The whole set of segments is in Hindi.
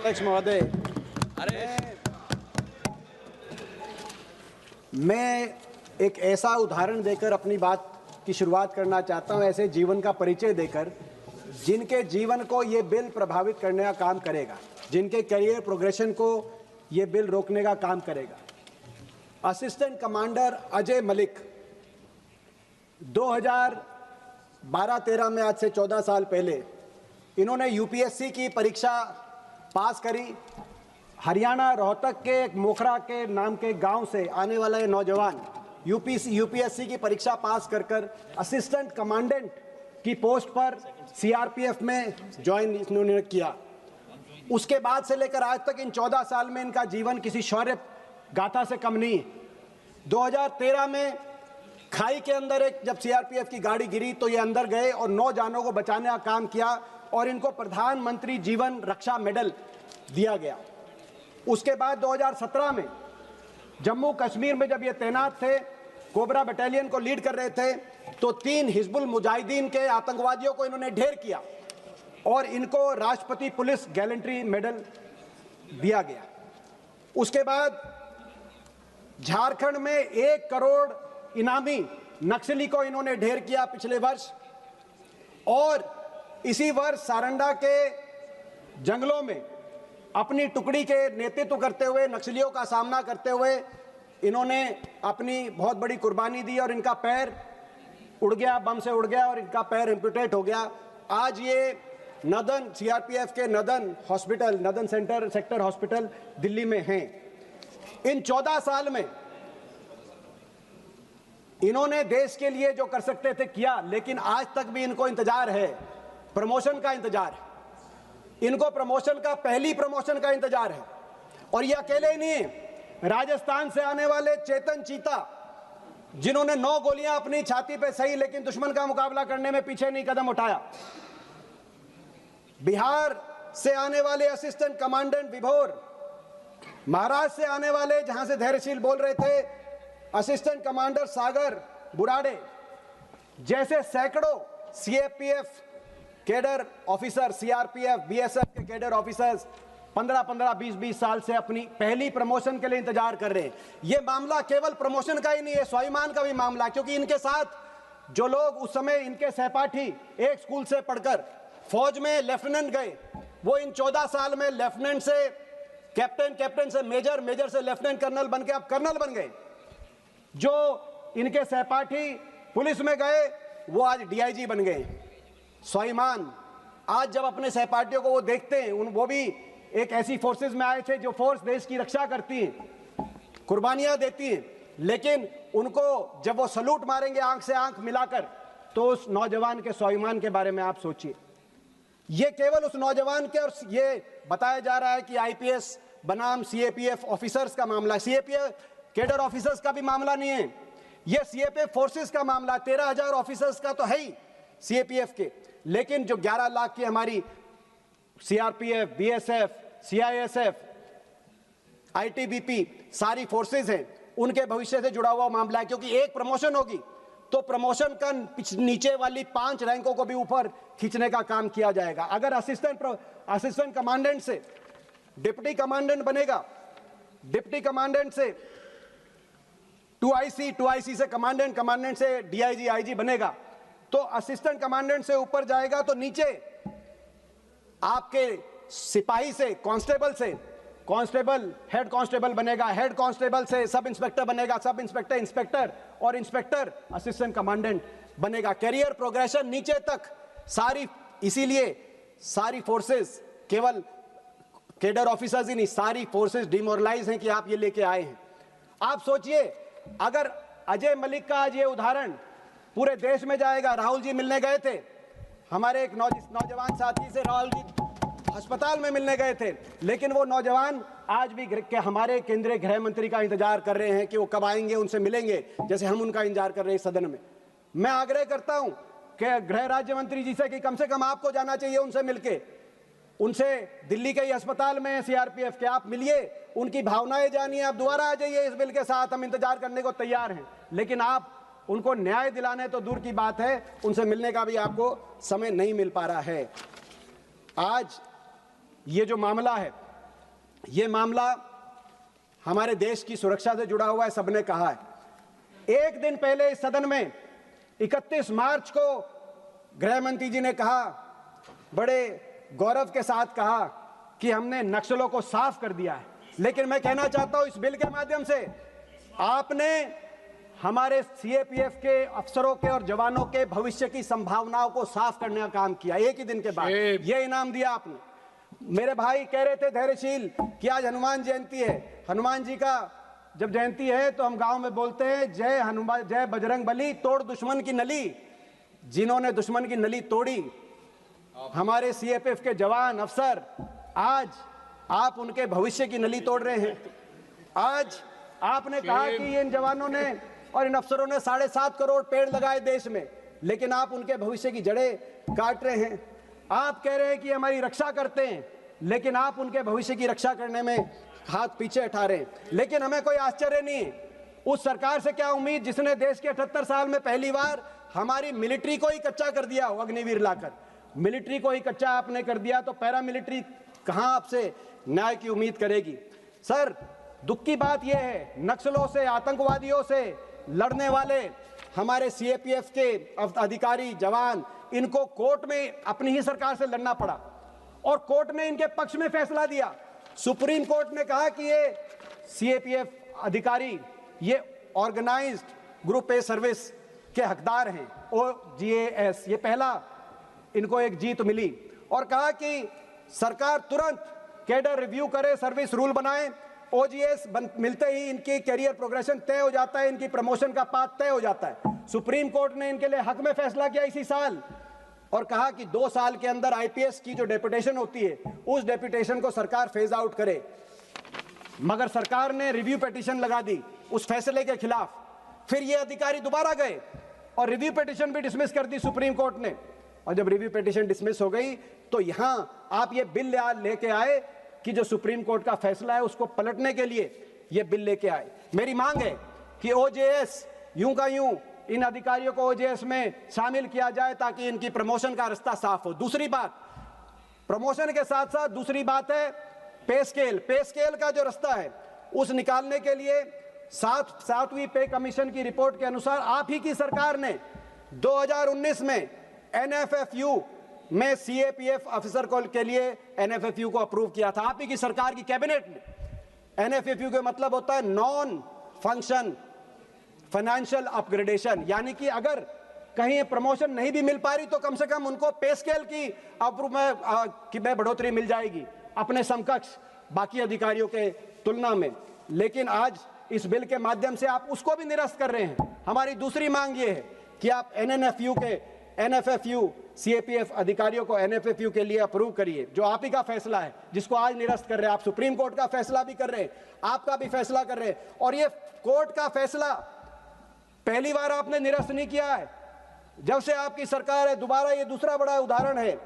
अध्यक्ष महोदय, मैं एक ऐसा उदाहरण देकर अपनी बात की शुरुआत करना चाहता हूं, ऐसे जीवन का परिचय देकर जिनके जीवन को ये बिल प्रभावित करने का काम करेगा, जिनके करियर प्रोग्रेशन को ये बिल रोकने का काम करेगा। असिस्टेंट कमांडर अजय मलिक 2012-13 में, आज से 14 साल पहले, इन्होंने यूपीएससी की परीक्षा पास करी। हरियाणा रोहतक के एक मोखरा के नाम के गांव से आने वाला ये नौजवान यूपीएससी की परीक्षा पास कर असिस्टेंट कमांडेंट की पोस्ट पर सीआरपीएफ में ज्वाइन इन्होंने किया। उसके बाद से लेकर आज तक इन 14 साल में इनका जीवन किसी शौर्य गाथा से कम नहीं। 2013 में खाई के अंदर एक जब सीआरपीएफ की गाड़ी गिरी तो ये अंदर गए और 9 जानों को बचाने का काम किया और इनको प्रधानमंत्री जीवन रक्षा मेडल दिया गया। उसके बाद 2017 में जम्मू कश्मीर में जब ये तैनात थे, कोबरा बटालियन को लीड कर रहे थे, तो 3 हिजबुल मुजाहिदीन के आतंकवादियों को इन्होंने ढेर किया और इनको राष्ट्रपति पुलिस गैलेंट्री मेडल दिया गया। उसके बाद झारखंड में 1 करोड़ इनामी नक्सली को इन्होंने ढेर किया पिछले वर्ष, और इसी वर्ष सारंडा के जंगलों में अपनी टुकड़ी के नेतृत्व करते हुए, नक्सलियों का सामना करते हुए इन्होंने अपनी बहुत बड़ी कुर्बानी दी और इनका पैर उड़ गया, बम से उड़ गया और इनका पैर एम्पुटेट हो गया। आज ये नदन सीआरपीएफ के northern hospital, northern sector hospital Delhi में हैं। इन 14 साल में इन्होंने देश के लिए जो कर सकते थे किया, लेकिन आज तक भी इनको इंतजार है, प्रमोशन का इंतजार है। इनको प्रमोशन का, पहली प्रमोशन का इंतजार है। और ये अकेले ही नहीं है, राजस्थान से आने वाले चेतन चीता, जिन्होंने 9 गोलियां अपनी छाती पे सही लेकिन दुश्मन का मुकाबला करने में पीछे नहीं कदम उठाया। बिहार से आने वाले असिस्टेंट कमांडेंट विभोर, महाराष्ट्र से आने वाले, जहां से धैर्यशील बोल रहे थे, असिस्टेंट कमांडर सागर बुराड़े, जैसे सैकड़ों CAPF cadre officer, CRPF, BSF के कैडर ऑफिसर्स 15-15, 20-20 साल से अपनी पहली प्रमोशन के लिए इंतजार कर रहे हैं। यह मामला केवल प्रमोशन का ही नहीं है, स्वाभिमान का भी मामला, क्योंकि इनके साथ जो लोग उस समय इनके सहपाठी एक स्कूल से पढ़कर फौज में लेफ्टिनेंट गए, वो इन 14 साल में लेफ्टिनेंट से कैप्टन, कैप्टन से मेजर, मेजर से लेफ्टिनेंट कर्नल बन के अब कर्नल बन गए। जो इनके सहपाठी पुलिस में गए वो आज डीआईजी बन गए। स्वाभिमान, आज जब अपने सहपाठियों को वो देखते हैं, वो भी एक ऐसी फोर्सेस में आए थे जो फोर्स देश की रक्षा करती हैं, कुर्बानियां देती हैं, लेकिन उनको जब वो सलूट मारेंगे आंख से आंख मिलाकर, तो उस नौजवान के स्वाभिमान के बारे में आप सोचिए। ये केवल उस नौजवान के, और ये बताया जा रहा है कि आईपीएस बनाम सीएपीएफ ऑफिसर्स का मामला, सीएपीएफ कैडर ऑफिसर्स का भी मामला नहीं है, ये सीएपीएफ फोर्सेस का मामला। 13,000 ऑफिसर्स का तो है ही सीएपीएफ के, लेकिन जो 11 लाख की हमारी सीआरपीएफ, बीएसएफ, सीआईएसएफ, आईटीबीपी सारी फोर्सेस हैं, उनके भविष्य से जुड़ा हुआ मामला है। क्योंकि एक प्रमोशन होगी तो प्रमोशन का नीचे वाली 5 रैंकों को भी ऊपर खींचने का काम किया जाएगा। अगर असिस्टेंट कमांडेंट से डिप्टी कमांडेंट बनेगा, डिप्टी कमांडेंट से 2IC, 2IC से कमांडेंट, कमांडेंट से डीआईजी, आईजी बनेगा, तो असिस्टेंट कमांडेंट से ऊपर जाएगा तो नीचे आपके सिपाही से, कांस्टेबल से कांस्टेबल, हेड कांस्टेबल बनेगा, हेड कांस्टेबल से सब इंस्पेक्टर बनेगा, सब इंस्पेक्टर इंस्पेक्टर, और इंस्पेक्टर असिस्टेंट कमांडेंट बनेगा। कैरियर प्रोग्रेशन नीचे तक सारी, इसीलिए सारी फोर्सेस, केवल कैडर ऑफिसर्स ही नहीं, सारी फोर्सेस डिमोरलाइज हैं कि आप ये लेके आए हैं। आप सोचिए, अगर अजय मलिक का आज ये उदाहरण पूरे देश में जाएगा। राहुल जी मिलने गए थे, हमारे एक नौजवान साथी से राहुल जी अस्पताल में मिलने गए थे, लेकिन वो नौजवान आज भी हमारे केंद्रीय गृह मंत्री का इंतजार कर रहे हैं कि वो कब आएंगे, उनसे मिलेंगे, जैसे हम उनका इंतजार कर रहे हैं सदन में। मैं आग्रह करता हूं कि गृह राज्य मंत्री जी से कम आपको जाना चाहिए उनसे मिलके, उनसे दिल्ली के ही अस्पताल में सीआरपीएफ के, आप मिलिए, उनकी भावनाएं जानिए, आप दोबारा आ जाइए इस बिल के साथ, हम इंतजार करने को तैयार हैं। लेकिन आप उनको न्याय दिलाने तो दूर की बात है, उनसे मिलने का भी आपको समय नहीं मिल पा रहा है। आज ये जो मामला है, ये मामला हमारे देश की सुरक्षा से जुड़ा हुआ है, सबने कहा है। एक दिन पहले इस सदन में 31 मार्च को गृह मंत्री जी ने कहा, बड़े गौरव के साथ कहा कि हमने नक्सलों को साफ कर दिया है। लेकिन मैं कहना चाहता हूं, इस बिल के माध्यम से आपने हमारे सीएपीएफ के अफसरों के और जवानों के भविष्य की संभावनाओं को साफ करने का काम किया। एक ही दिन के बाद यह इनाम दिया आपने। मेरे भाई कह रहे थे धैर्यशील कि आज हनुमान जयंती है। हनुमान जी का जब जयंती है तो हम गांव में बोलते हैं, जय हनुमान, जय बजरंग बली, तोड़ दुश्मन की नली। जिन्होंने दुश्मन की नली तोड़ी, हमारे सीएपीएफ के जवान अफसर, आज आप उनके भविष्य की नली तोड़ रहे हैं। आज आपने कहा कि इन जवानों ने और इन अफसरों ने 7.5 करोड़ पेड़ लगाए देश में, लेकिन आप उनके भविष्य की जड़ें काट रहे हैं। आप कह रहे हैं कि हमारी रक्षा करते हैं, लेकिन आप उनके भविष्य की रक्षा करने में हाथ पीछे हटा रहे हैं। लेकिन हमें कोई आश्चर्य नहीं है, उस सरकार से क्या उम्मीद जिसने देश के 78 साल में पहली बार हमारी मिलिट्री को ही कच्चा कर दिया हो, अग्निवीर लाकर। मिलिट्री को ही कच्चा आपने कर दिया, तो पैरा मिलिट्री कहां आपसे न्याय की उम्मीद करेगी। सर, दुख की बात यह है, नक्सलों से, आतंकवादियों से लड़ने वाले हमारे सीएपीएफ के अधिकारी, जवान, इनको कोर्ट में अपनी ही सरकार से लड़ना पड़ा और कोर्ट ने इनके पक्ष में फैसला दिया। सुप्रीम कोर्ट ने कहा कि ये सीएपीएफ अधिकारी ये ऑर्गेनाइज्ड ग्रुप ए सर्विस के हकदार हैं, OGAS। ये पहला इनको एक जीत मिली और कहा कि सरकार तुरंत कैडर रिव्यू करे, सर्विस रूल बनाए। OGAS मिलते ही इनकी कैरियर प्रोग्रेशन तय हो जाता है, इनकी प्रमोशन का पाथ तय हो जाता है। सुप्रीम कोर्ट ने इनके लिए हक में फैसला किया इसी साल और कहा कि 2 साल के अंदर IPS की जो डेपुटेशन होती है, उस डेपुटेशन को सरकार फेज आउट करे। मगर सरकार ने रिव्यू पिटीशन लगा दी उस फैसले के खिलाफ। फिर ये अधिकारी दोबारा गए और रिव्यू पिटीशन भी डिसमिस कर दी सुप्रीम कोर्ट ने। और जब रिव्यू पिटीशन डिसमिस हो गई तो यहां आप ये बिल लेके आए कि जो सुप्रीम कोर्ट का फैसला है उसको पलटने के लिए ये बिल लेके आए। मेरी मांग है कि OJS यूं का यूं इन अधिकारियों को OJS में शामिल किया जाए ताकि इनकी प्रमोशन का रास्ता साफ हो। दूसरी बात, प्रमोशन के साथ साथ दूसरी बात है पे स्केल। पे स्केल का जो रास्ता है उस निकालने के लिए 7वीं पे कमीशन की रिपोर्ट के अनुसार आप ही की सरकार ने 2019 में NFFU में CAPF ऑफिसर के लिए NFFU को अप्रूव किया था। आप ही की सरकार की कैबिनेट ने। NFFU का मतलब होता है नॉन फंक्शन फाइनेंशियल अपग्रेडेशन, यानी कि अगर कहीं प्रमोशन नहीं भी मिल पा रही तो कम से कम उनको पे स्केल की अप्रूव में बढ़ोतरी मिल जाएगी अपने समकक्ष बाकी अधिकारियों के तुलना में। लेकिन आज इस बिल के माध्यम से आप उसको भी निरस्त कर रहे हैं। हमारी दूसरी मांग ये है कि आप NFFU CAPF अधिकारियों को NFFU के लिए अप्रूव करिए, जो आप ही का फैसला है, जिसको आज निरस्त कर रहे हैं। आप सुप्रीम कोर्ट का फैसला भी कर रहे हैं, आपका भी फैसला कर रहे हैं, और ये कोर्ट का फैसला पहली बार आपने निरस्त नहीं किया है जब से आपकी सरकार है। दोबारा ये दूसरा बड़ा उदाहरण है।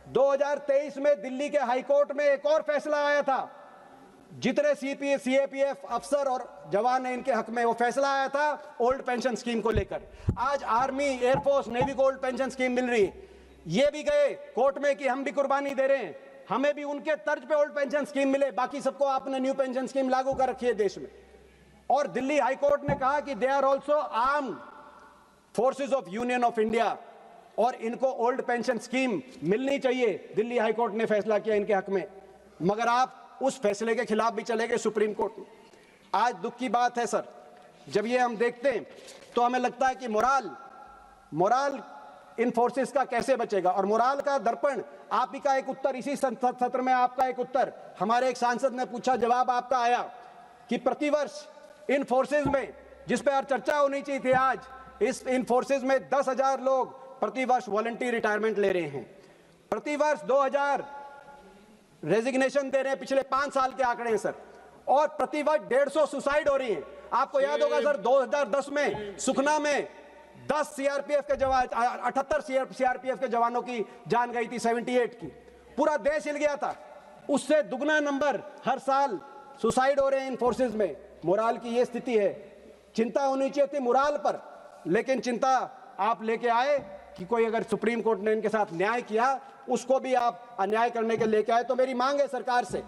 2023 में दिल्ली के हाईकोर्ट में एक और फैसला आया था, जितने CAPF अफसर और जवान हैं इनके हक में, वो फैसला आया था ओल्ड पेंशन स्कीम को लेकर। आज आर्मी, एयरफोर्स, नेवी को ओल्ड पेंशन स्कीम मिल रही है। ये भी गए कोर्ट में कि हम भी कुर्बानी दे रहे हैं, हमें भी उनके तर्ज पे ओल्ड पेंशन स्कीम मिले। बाकी सबको आपने न्यू पेंशन स्कीम लागू कर रखी है देश में। और दिल्ली हाईकोर्ट ने कहा कि they are also armed forces of union of India और इनको ओल्ड पेंशन स्कीम मिलनी चाहिए। दिल्ली हाईकोर्ट ने फैसला किया इनके हक में, मगर आप उस फैसले के खिलाफ भी चले गए सुप्रीम कोर्ट में। आज दुख की बात है सर, जब ये हम देखते हैं तो हमें लगता है कि मोराल इन फोर्सेस का कैसे बचेगा। और मोराल का दर्पण आप ही का एक उत्तर, इसी सत्र में आपका एक उत्तर हमारे एक सांसद ने पूछा, जवाब आपका आया कि प्रतिवर्ष इन फोर्सेस में, जिस पर चर्चा होनी चाहिए थी आज, इन फोर्सेस में 10,000 लोग प्रतिवर्ष वॉलंटियर रिटायरमेंट ले रहे हैं। प्रतिवर्ष 2,000 रेजिग्नेशन दे रहे हैं, पिछले 5 साल के आंकड़े हैं सर। और प्रतिवर्ष 150 सुसाइड हो रही है। आपको याद होगा सर, 2010 में सुखना में 10 CRPF के जवान, 78 CRPF के जवानों की जान गई थी, 78 की। पूरा देश हिल गया था। उससे दुगना नंबर हर साल सुसाइड हो रहे हैं इन फोर्सेस में। मोराल की ये स्थिति है। चिंता होनी चाहिए थी मोराल पर, लेकिन चिंता आप लेके आए कि कोई अगर सुप्रीम कोर्ट ने इनके साथ न्याय किया उसको भी आप अन्याय करने के लेके आए। तो मेरी मांग है सरकार से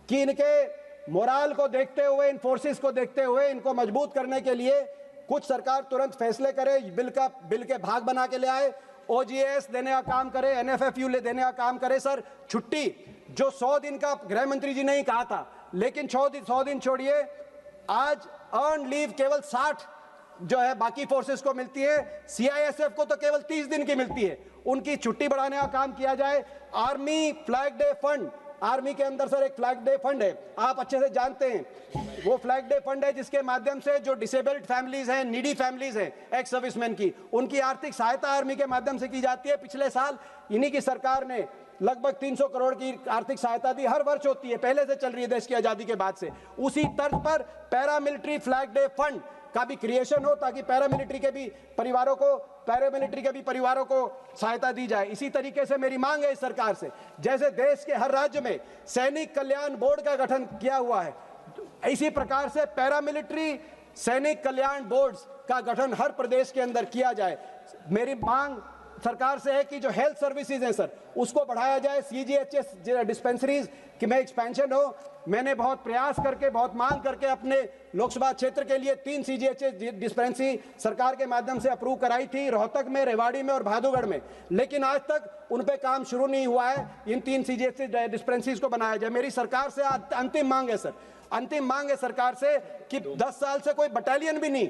कि इनके मोराल को देखते हुए, इन फोर्सेस को देखते हुए इनको मजबूत करने के लिए कुछ सरकार तुरंत फैसले करे, बिल के भाग बना के ले आए, ओजीएस देने का काम करे, एनएफएफयू ले देने का काम करे। सर, छुट्टी जो 100 दिन का गृह मंत्री जी ने ही कहा था, लेकिन 100 दिन छोड़िए, आज अर्न लीव केवल 60 जो है बाकी फोर्सेस को मिलती है, सीआईएसएफ को तो केवल 30 दिन की मिलती है। उनकी छुट्टी बढ़ाने का काम किया जाए। Army flag day fund, army के अंदर सर एक फ्लैग डे फंड है, आप अच्छे से जानते हैं। वो फ्लैग डे फंड है जिसके माध्यम से जो डिसेबल्ड फैमिलीज हैं, नीडी फैमिलीज हैं एक्स सर्विसमैन की, उनकी आर्थिक सहायता आर्मी के माध्यम से की जाती है। पिछले साल इन्हीं की सरकार ने लगभग 300 करोड़ की आर्थिक सहायता दी, हर वर्ष होती है, पहले से चल रही है देश की आजादी के बाद से। उसी तर्ज पर पैरामिलिट्री फ्लैग डे फंड का भी क्रिएशन हो ताकि पैरामिलिट्री के भी परिवारों को सहायता दी जाए। इसी तरीके से मेरी मांग है इस सरकार से, जैसे देश के हर राज्य में सैनिक कल्याण बोर्ड का गठन किया हुआ है, इसी प्रकार से पैरामिलिट्री सैनिक कल्याण बोर्ड्स का गठन हर प्रदेश के अंदर किया जाए। मेरी मांग सरकार से है कि जो हेल्थ सर्विसेज हैं सर, उसको बढ़ाया जाए, सीजीएचएस डिस्पेंसरीज कि में एक्सपेंशन हो। मैंने बहुत प्रयास करके, बहुत मांग करके अपने लोकसभा क्षेत्र के लिए 3 सीजीएचएस डिस्पेंसरी सरकार के माध्यम से अप्रूव कराई थी, रोहतक में, रेवाड़ी में और भादुगढ़ में, लेकिन आज तक उन पे काम शुरू नहीं हुआ है। इन 3 सीजीएचएस डिस्पेंसरीज को बनाया जाए। मेरी सरकार से अंतिम मांग है सर, अंतिम मांग है सरकार से कि 10 साल से कोई बटालियन भी नहीं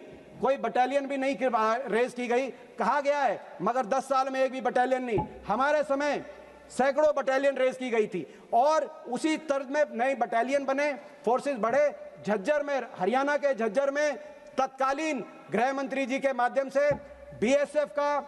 रेज की गई, कहा गया है, मगर 10 साल में एक भी बटालियन नहीं। हमारे समय सैकड़ों बटालियन रेज की गई थी और उसी तर्ज में नए बटालियन बने, फोर्सेस बढ़े। झज्जर में, हरियाणा के झज्जर में तत्कालीन गृह मंत्री जी के माध्यम से बीएसएफ का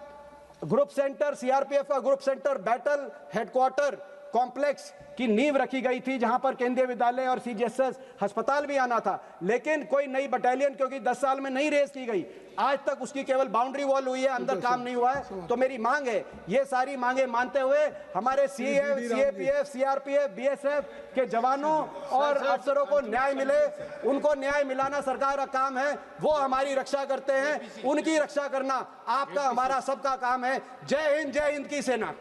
ग्रुप सेंटर, सीआरपीएफ का group centre, battle headquarter complex की नींव रखी गई थी, जहां पर केंद्रीय विद्यालय और सीजीएचएस अस्पताल भी आना था, लेकिन कोई नई बटालियन क्योंकि 10 साल में नहीं रेज की गई, आज तक उसकी केवल बाउंड्री वॉल हुई है, अंदर काम नहीं हुआ है। तो मेरी मांग है, ये सारी मांगे मानते हुए हमारे सीएपीएफ, सीआरपीएफ, बीएसएफ के जवानों और अफसरों को न्याय मिले। उनको न्याय मिलाना सरकार का काम है, वो हमारी रक्षा करते हैं, उनकी रक्षा करना आपका, हमारा सबका काम है। जय हिंद की सेना।